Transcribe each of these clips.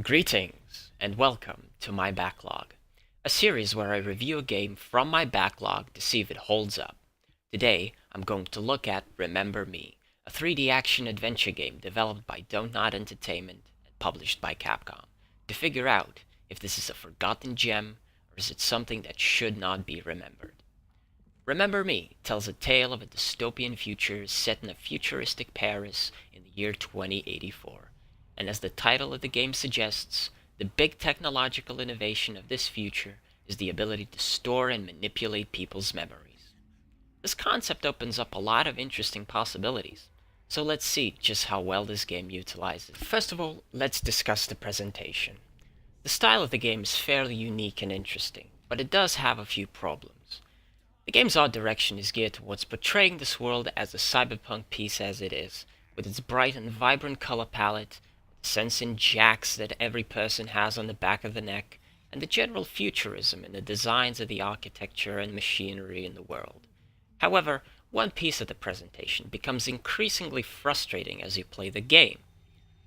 Greetings, and welcome to my Backlog, a series where I review a game from my backlog to see if it holds up. Today, I'm going to look at Remember Me, a 3D action-adventure game developed by DONTNOD Entertainment and published by Capcom, to figure out if this is a forgotten gem or is it something that should not be remembered. Remember Me tells a tale of a dystopian future set in a futuristic Paris in the year 2084. And as the title of the game suggests, the big technological innovation of this future is the ability to store and manipulate people's memories. This concept opens up a lot of interesting possibilities, so let's see just how well this game utilizes it. First of all, let's discuss the presentation. The style of the game is fairly unique and interesting, but it does have a few problems. The game's art direction is geared towards portraying this world as a cyberpunk piece as it is, with its bright and vibrant color palette, the sensing jacks that every person has on the back of the neck, and the general futurism in the designs of the architecture and machinery in the world. However, one piece of the presentation becomes increasingly frustrating as you play the game.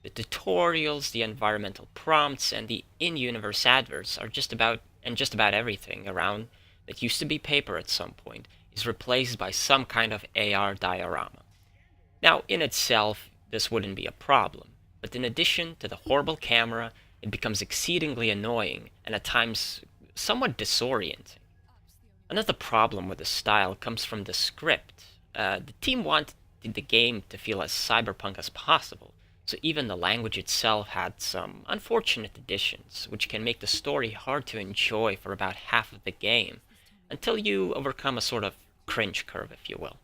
The tutorials, the environmental prompts, and the in-universe adverts are just about everything around that used to be paper at some point is replaced by some kind of AR diorama. Now, in itself, this wouldn't be a problem, but in addition to the horrible camera, it becomes exceedingly annoying and at times somewhat disorienting. Another problem with the style comes from the script. The team wanted the game to feel as cyberpunk as possible, so even the language itself had some unfortunate additions, which can make the story hard to enjoy for about half of the game, until you overcome a sort of cringe curve, if you will.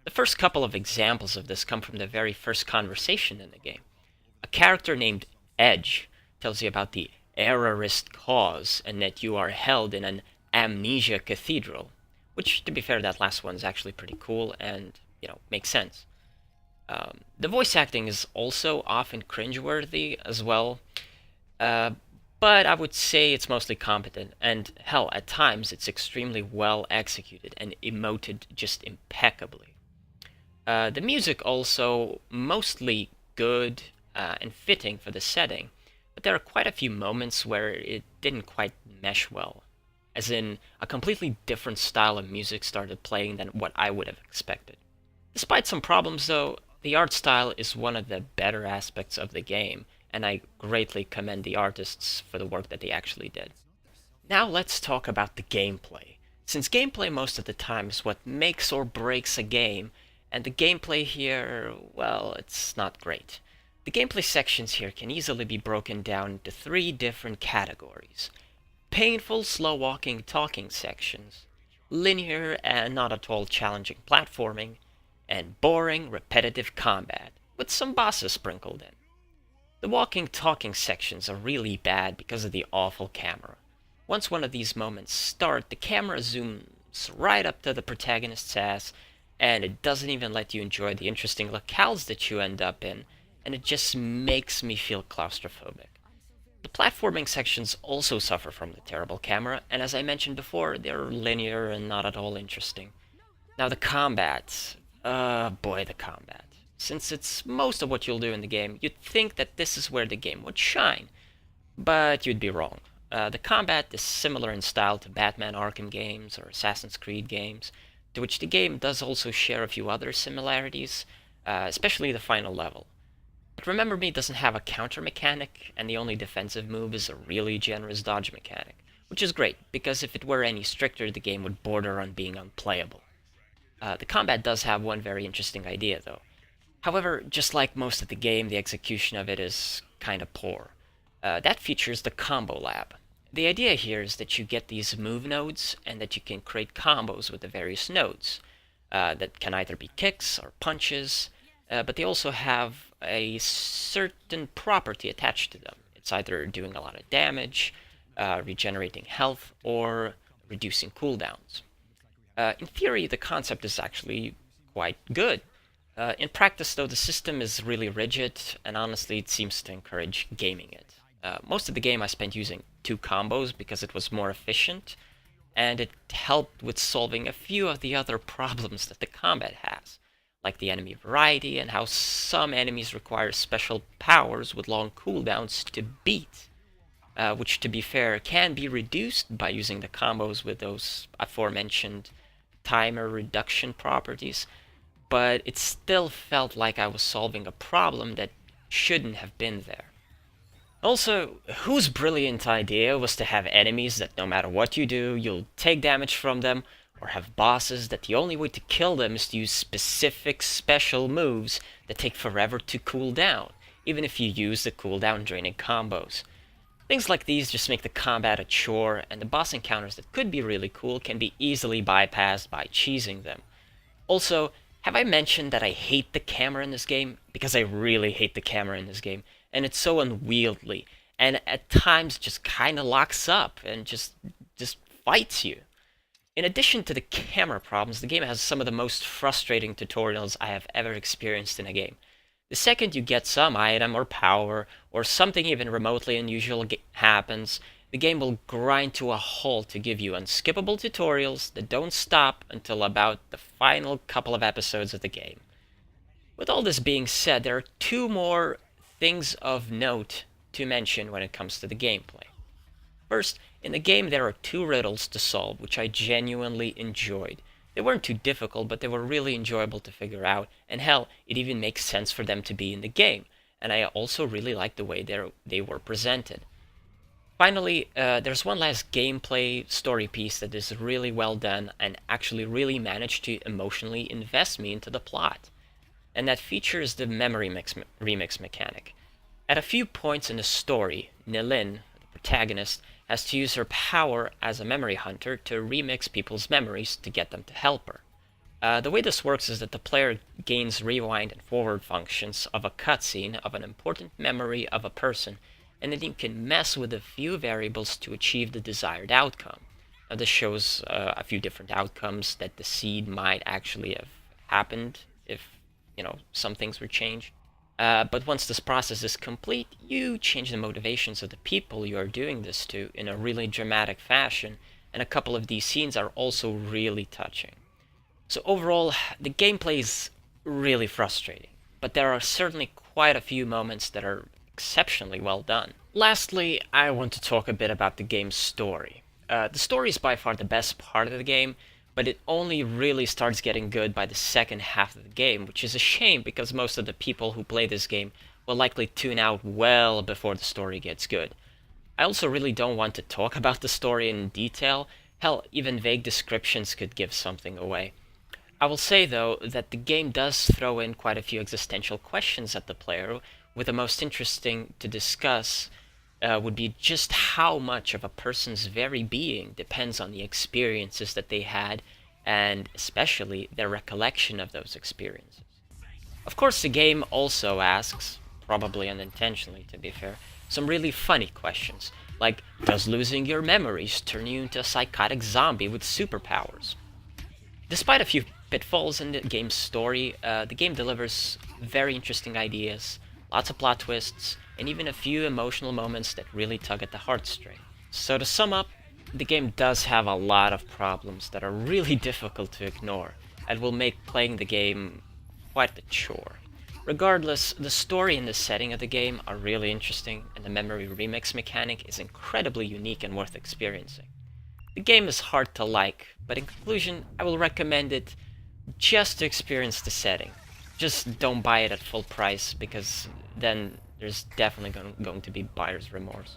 The first couple of examples of this come from the very first conversation in the game. A character named Edge tells you about the errorist cause and that you are held in an amnesia cathedral, which, to be fair, that last one's actually pretty cool and, makes sense. The voice acting is also often cringeworthy as well, but I would say it's mostly competent, and hell, at times it's extremely well executed and emoted just impeccably. The music also mostly good and fitting for the setting, but there are quite a few moments where it didn't quite mesh well, as in a completely different style of music started playing than what I would have expected. Despite some problems though, the art style is one of the better aspects of the game, and I greatly commend the artists for the work that they actually did. Now let's talk about the gameplay. Since gameplay most of the time is what makes or breaks a game, and the gameplay here, well, it's not great. The gameplay sections here can easily be broken down into three different categories. Painful, slow-walking, talking sections, linear and not at all challenging platforming, and boring, repetitive combat, with some bosses sprinkled in. The walking talking sections are really bad because of the awful camera. Once one of these moments start, the camera zooms right up to the protagonist's ass, and it doesn't even let you enjoy the interesting locales that you end up in, and it just makes me feel claustrophobic. The platforming sections also suffer from the terrible camera, and as I mentioned before, they're linear and not at all interesting. Now the combat. Boy, the combat. Since it's most of what you'll do in the game, you'd think that this is where the game would shine. But you'd be wrong. The combat is similar in style to Batman Arkham games or Assassin's Creed games, to which the game does also share a few other similarities, especially the final level. But Remember Me doesn't have a counter mechanic, and the only defensive move is a really generous dodge mechanic, which is great, because if it were any stricter, the game would border on being unplayable. The combat does have one very interesting idea, though. However, just like most of the game, the execution of it is kinda poor. That features the Combo Lab. The idea here is that you get these move nodes, and that you can create combos with the various nodes. That can either be kicks or punches, but they also have a certain property attached to them. It's either doing a lot of damage, regenerating health, or reducing cooldowns. In theory, the concept is actually quite good. In practice, though, the system is really rigid, and honestly, it seems to encourage gaming it. Most of the game I spent using two combos because it was more efficient, and it helped with solving a few of the other problems that the combat has, like the enemy variety and how some enemies require special powers with long cooldowns to beat, which, to be fair, can be reduced by using the combos with those aforementioned timer reduction properties, but it still felt like I was solving a problem that shouldn't have been there. Also, whose brilliant idea was to have enemies that no matter what you do, you'll take damage from them, or have bosses that the only way to kill them is to use specific special moves that take forever to cool down, even if you use the cooldown draining combos. Things like these just make the combat a chore, and the boss encounters that could be really cool can be easily bypassed by cheesing them. Also, have I mentioned that I hate the camera in this game? Because I really hate the camera in this game, and it's so unwieldy, and at times just kinda locks up and just fights you. In addition to the camera problems, the game has some of the most frustrating tutorials I have ever experienced in a game. The second you get some item or power, or something even remotely unusual happens, the game will grind to a halt to give you unskippable tutorials that don't stop until about the final couple of episodes of the game. With all this being said, there are two more things of note to mention when it comes to the gameplay. First, in the game there are two riddles to solve, which I genuinely enjoyed. They weren't too difficult, but they were really enjoyable to figure out, and hell, it even makes sense for them to be in the game, and I also really liked the way they were presented. Finally, there's one last gameplay story piece that is really well done and actually really managed to emotionally invest me into the plot, and that features the memory remix mechanic. At a few points in the story, Nilin, the protagonist, has to use her power as a memory hunter to remix people's memories to get them to help her. The way this works is that the player gains rewind and forward functions of a cutscene of an important memory of a person, and then you can mess with a few variables to achieve the desired outcome. Now, this shows a few different outcomes that the seed might actually have happened if, some things were changed. But once this process is complete, you change the motivations of the people you are doing this to in a really dramatic fashion, and a couple of these scenes are also really touching. So overall, the gameplay is really frustrating, but there are certainly quite a few moments that are exceptionally well done. Lastly, I want to talk a bit about the game's story. The story is by far the best part of the game, but it only really starts getting good by the second half of the game, which is a shame because most of the people who play this game will likely tune out well before the story gets good. I also really don't want to talk about the story in detail. Hell, even vague descriptions could give something away. I will say, though, that the game does throw in quite a few existential questions at the player, with the most interesting to discuss would be just how much of a person's very being depends on the experiences that they had, and especially their recollection of those experiences. Of course, the game also asks, probably unintentionally to be fair, some really funny questions, like, does losing your memories turn you into a psychotic zombie with superpowers? Despite a few pitfalls in the game's story, the game delivers very interesting ideas, lots of plot twists, and even a few emotional moments that really tug at the heartstring. So to sum up, the game does have a lot of problems that are really difficult to ignore, and will make playing the game quite a chore. Regardless, the story and the setting of the game are really interesting, and the memory remix mechanic is incredibly unique and worth experiencing. The game is hard to like, but in conclusion, I will recommend it just to experience the setting. Just don't buy it at full price, because then there's definitely going to be buyer's remorse.